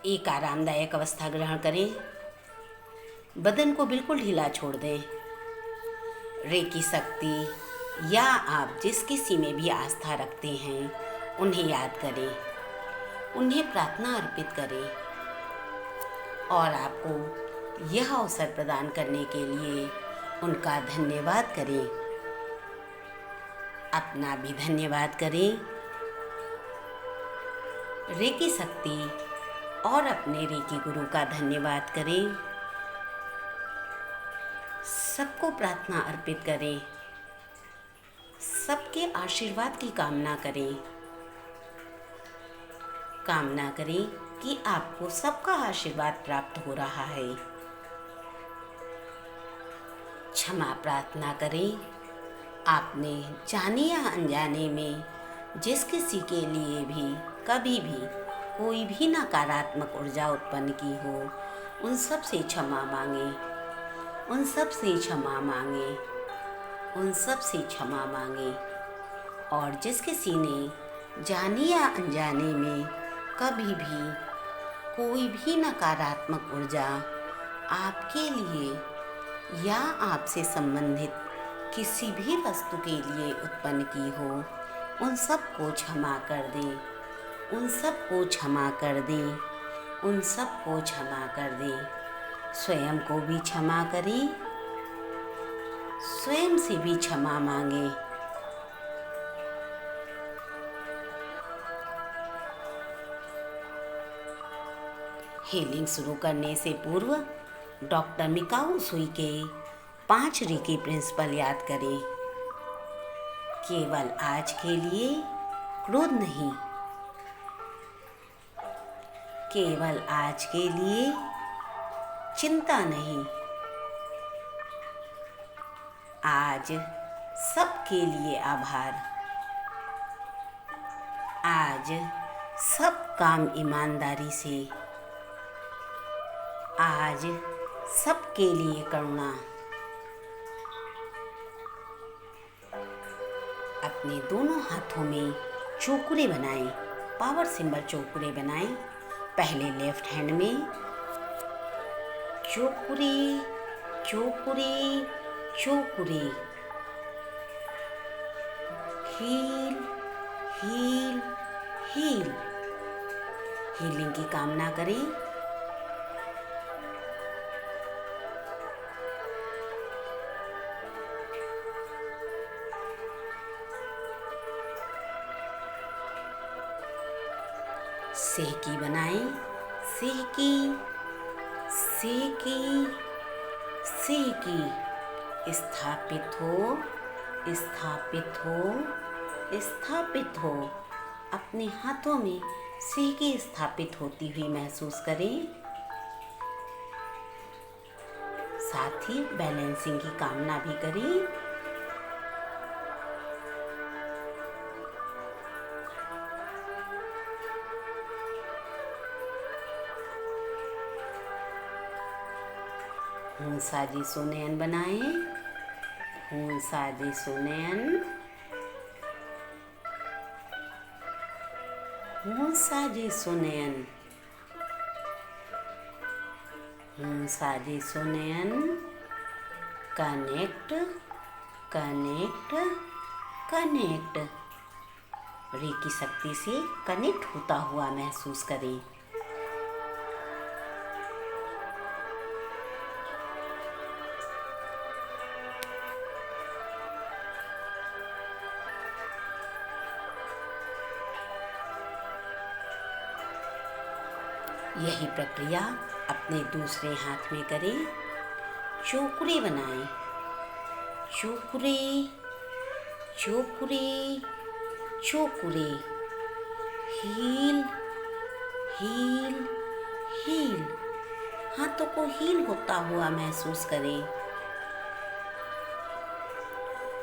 एक आरामदायक अवस्था ग्रहण करें। बदन को बिल्कुल ढीला छोड़ दें। रेकी शक्ति या आप जिस किसी में भी आस्था रखते हैं उन्हें याद करें, उन्हें प्रार्थना अर्पित करें और आपको यह अवसर प्रदान करने के लिए उनका धन्यवाद करें। अपना भी धन्यवाद करें। रेकी शक्ति और अपने रेकी गुरु का धन्यवाद करें। सबको प्रार्थना अर्पित करें। सबके आशीर्वाद की कामना करें। कामना करें कि आपको सबका आशीर्वाद प्राप्त हो रहा है। क्षमा प्रार्थना करें। आपने जाने या अनजाने में जिस किसी के लिए भी कभी भी कोई भी नकारात्मक ऊर्जा उत्पन्न की हो, उन सब से क्षमा मांगे, उन सब से क्षमा मांगे, उन सब से क्षमा मांगे। और जिस किसी ने जाने या अनजाने में कभी भी कोई भी नकारात्मक ऊर्जा आपके लिए या आपसे संबंधित किसी भी वस्तु के लिए उत्पन्न की हो, उन सब को क्षमा कर दें, उन सब को क्षमा कर दें, उन सब को क्षमा कर दें। स्वयं को भी क्षमा करें, स्वयं से भी क्षमा मांगे। हीलिंग शुरू करने से पूर्व डॉक्टर मिकाओ सुई के 5 रेकी प्रिंसिपल याद करें। केवल आज के लिए क्रोध नहीं, केवल आज के लिए चिंता नहीं, आज सबके लिए आभार, आज सब काम ईमानदारी से, आज सबके लिए करुणा। अपने दोनों हाथों में चौकुरे बनाएं, पावर सिंबल चौकुरे बनाएं। पहले लेफ्ट हैंड में चौकुरे चौकुरे चौकुरे, हील हील हील। हीलिंग की कामना करें। सेहकी बनाएं, सेहकी सेहकी सेहकी। स्थापित हो, स्थापित हो, स्थापित हो। अपने हाथों में सेहकी स्थापित होती हुई महसूस करें। साथ ही बैलेंसिंग की कामना भी करें। हूँ साजी सुनयन बनाएं, हूँ साजी सुनयन, हूँ साजी सुनयन, हूँ Saji Sunayan. Connect connect connect. Reiki शक्ति से कनेक्ट होता हुआ महसूस करें। यही प्रक्रिया अपने दूसरे हाथ में करें। चौकुरे बनाएं, चौकुरे चौकुरे चौकुरे। Heal heal heal. हाथों को हील होता हुआ महसूस करें।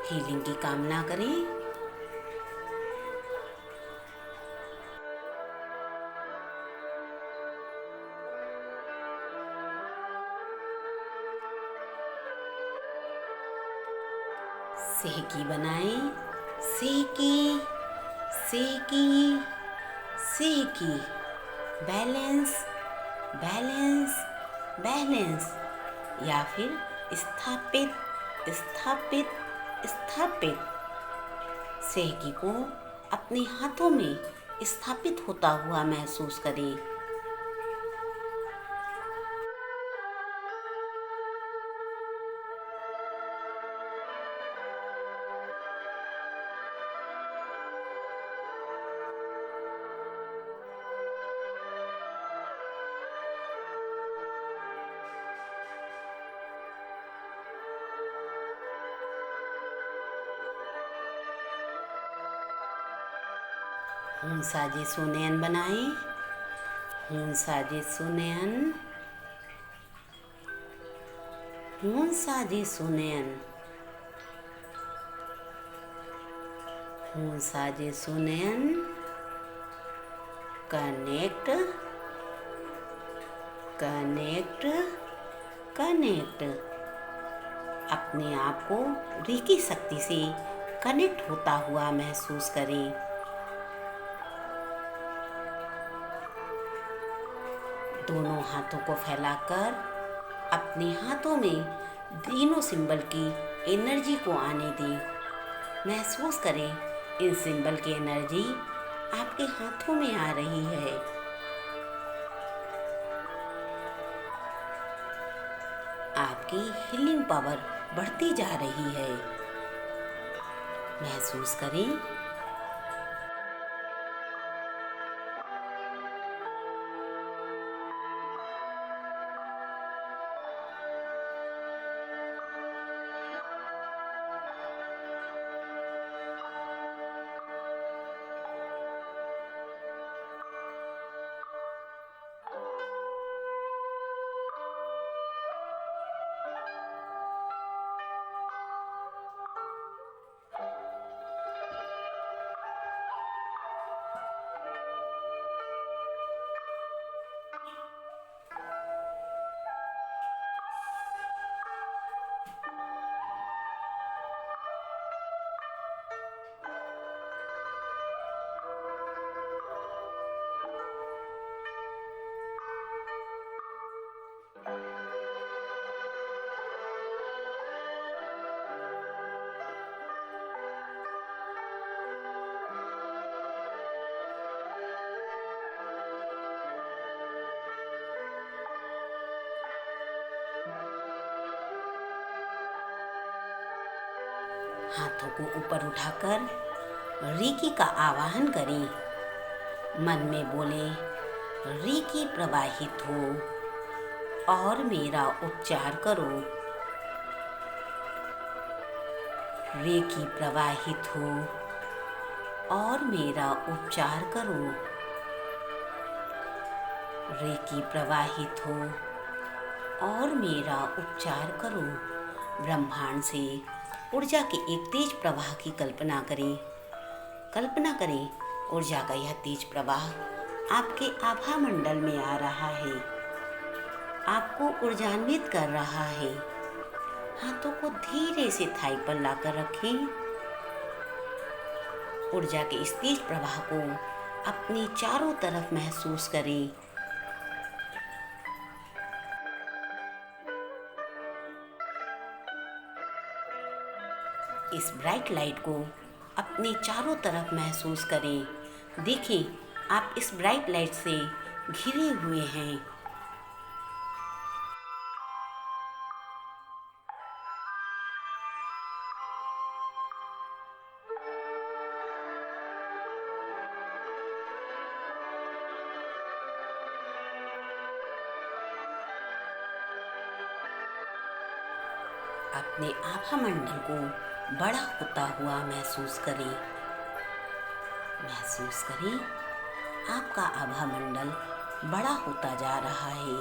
हीलिंग की कामना करें। सेहकी बनाएं, सेहकी सेहकी सेहकी। बैलेंस बैलेंस, बैलेंस, या फिर स्थापित, स्थापित, स्थापित। सेहकी को अपने हाथों में स्थापित होता हुआ महसूस करें। हूं साजे सुनयन बनाएं। हूं साजे सुनयन, हूं साजे सुनयन, हूं साजे सुनयन। Connect, connect, connect. अपने आप को रीकी शक्ति से कनेक्ट होता हुआ महसूस करें। दोनों हाथों को फैलाकर अपने हाथों में तीनों सिंबल की एनर्जी को आने दें। महसूस करें इन सिंबल की एनर्जी आपके हाथों में आ रही है। आपकी हीलिंग पावर बढ़ती जा रही है। महसूस करें हाथों को ऊपर उठाकर रीकी का आवाहन करें। मन में बोले, रीकी प्रवाहित हो और मेरा उपचार करो। रीकी प्रवाहित हो और मेरा उपचार करो। रीकी प्रवाहित हो और मेरा उपचार करो। ब्रह्मांड से ऊर्जा के एक तेज प्रवाह की कल्पना करें। कल्पना करें ऊर्जा का यह तेज प्रवाह आपके आभा मंडल में आ रहा है, आपको ऊर्जान्वित कर रहा है। हाथों को धीरे से थाई पर लाकर रखें। ऊर्जा के इस तेज प्रवाह को अपने चारों तरफ महसूस करें। इस ब्राइट लाइट को अपने चारों तरफ महसूस करें। देखें आप इस ब्राइट लाइट से घिरे हुए हैं। अपने आभा मंडल को बड़ा होता हुआ महसूस करें। महसूस करें आपका आभा मंडल बड़ा होता जा रहा है।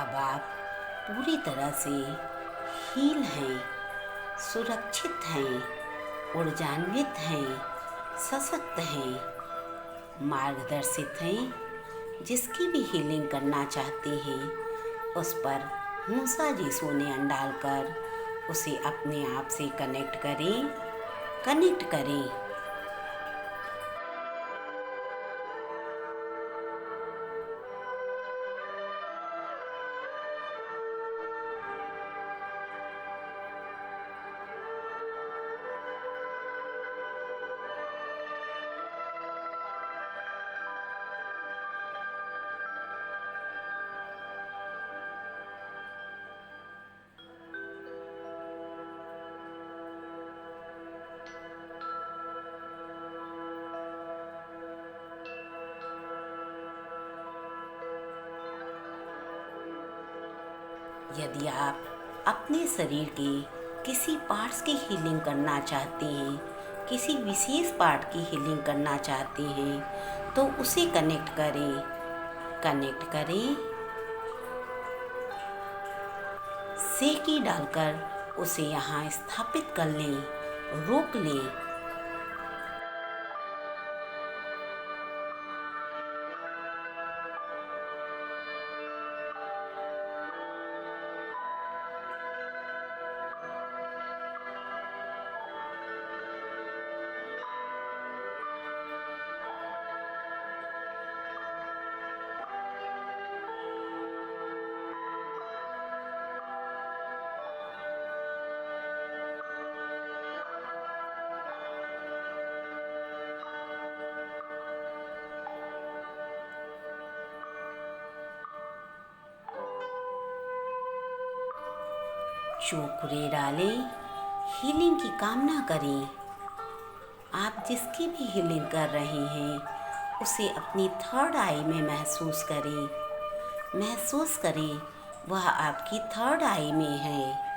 अब आप पूरी तरह से हील हैं, सुरक्षित हैं, ऊर्जान्वित हैं, सशक्त हैं, मार्गदर्शित हैं। जिसकी भी हीलिंग करना चाहते हैं उस पर मूसा जी सोने डालकर उसे अपने आप से कनेक्ट करें। यदि आप अपने शरीर के किसी पार्ट्स की हीलिंग करना चाहते हैं, किसी विशेष पार्ट की हीलिंग करना चाहते हैं तो उसे कनेक्ट करें। सेकी डालकर उसे यहाँ स्थापित कर लें, रोक लें। चोकुरे डालें, हीलिंग की कामना करें। आप जिसकी भी हीलिंग कर रहे हैं उसे अपनी थर्ड आई में महसूस करें। वह आपकी थर्ड आई में है।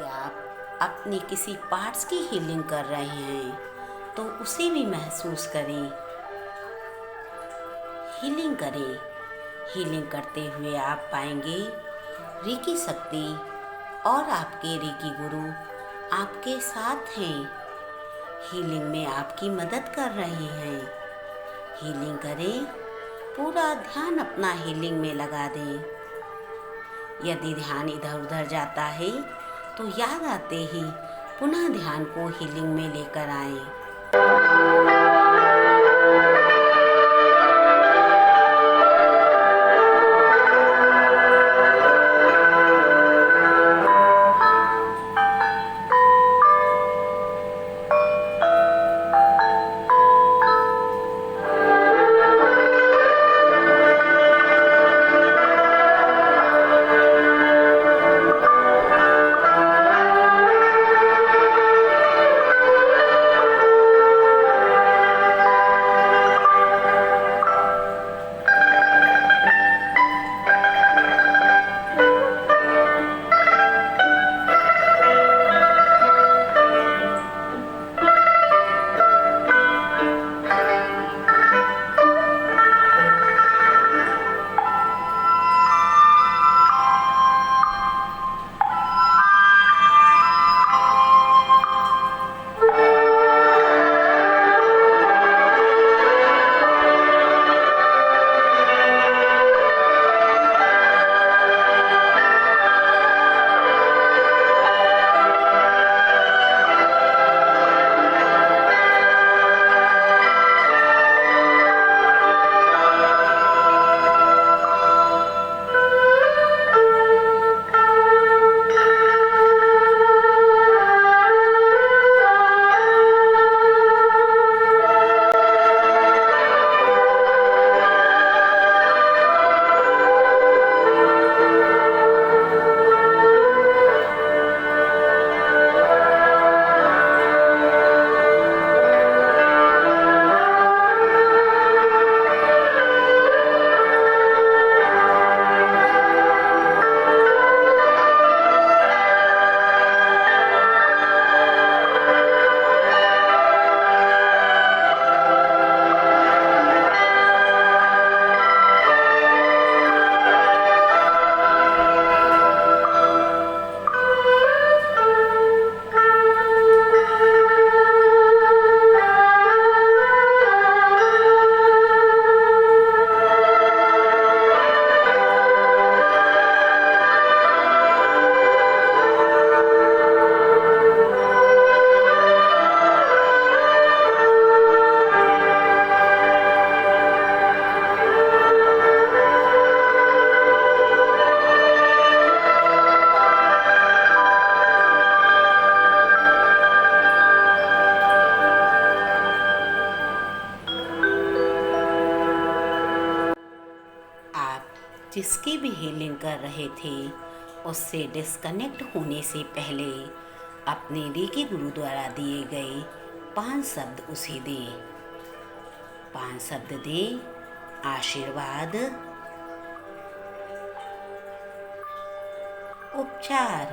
आप अपने किसी पार्ट्स की हीलिंग कर रहे हैं तो उसे भी महसूस करें, हीलिंग करें। हीलिंग करते हुए आप पाएंगे रेकी शक्ति और आपके रेकी गुरु आपके साथ हैं, हीलिंग में आपकी मदद कर रहे हैं। हीलिंग करें, पूरा ध्यान अपना हीलिंग में लगा दें। यदि ध्यान इधर उधर जाता है तो याद आते ही पुनः ध्यान को हीलिंग में लेकर आएं। जिसकी भी हीलिंग कर रहे थे उससे डिस्कनेक्ट होने से पहले अपने रेकी गुरु द्वारा दिए गए 5 शब्द उसे दे। 5 शब्द दे। आशीर्वाद, उपचार,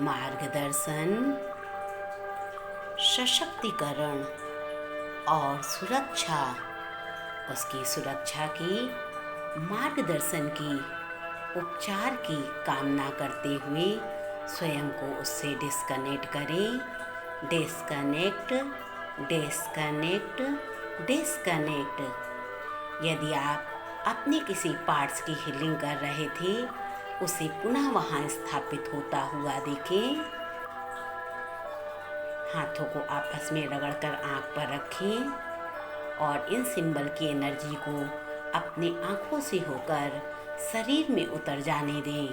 मार्गदर्शन, सशक्तिकरण और सुरक्षा। उसकी सुरक्षा की, मार्गदर्शन की, उपचार की कामना करते हुए स्वयं को उससे डिस्कनेक्ट करें। Disconnect, disconnect, disconnect. यदि आप अपने किसी पार्ट्स की हीलिंग कर रहे थे उसे पुनः वहाँ स्थापित होता हुआ देखें। हाथों को आपस में रगड़कर आँख पर रखें और इन सिंबल की एनर्जी को अपने आँखों से होकर शरीर में उतर जाने दें।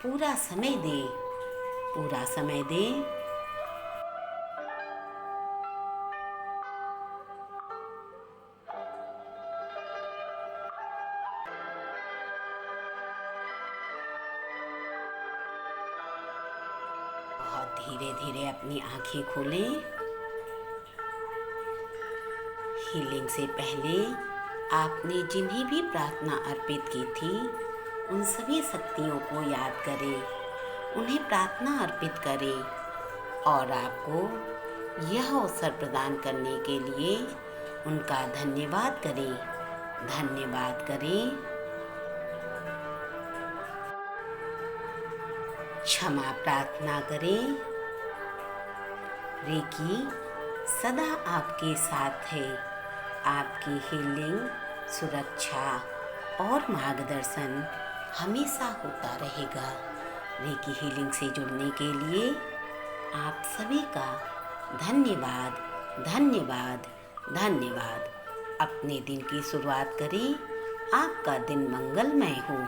पूरा समय दें, पूरा समय दें। बहुत धीरे धीरे अपनी आँखें खोलें। हीलिंग से पहले आपने जिन्हें भी प्रार्थना अर्पित की थी उन सभी शक्तियों को याद करें, उन्हें प्रार्थना अर्पित करें और आपको यह अवसर प्रदान करने के लिए उनका धन्यवाद करें। धन्यवाद करें। क्षमा प्रार्थना करें। रेकी सदा आपके साथ है। आपकी हीलिंग, सुरक्षा और मार्गदर्शन हमेशा होता रहेगा। रेकी हीलिंग से जुड़ने के लिए आप सभी का धन्यवाद, धन्यवाद, धन्यवाद। अपने दिन की शुरुआत करें। आपका दिन मंगलमय हो।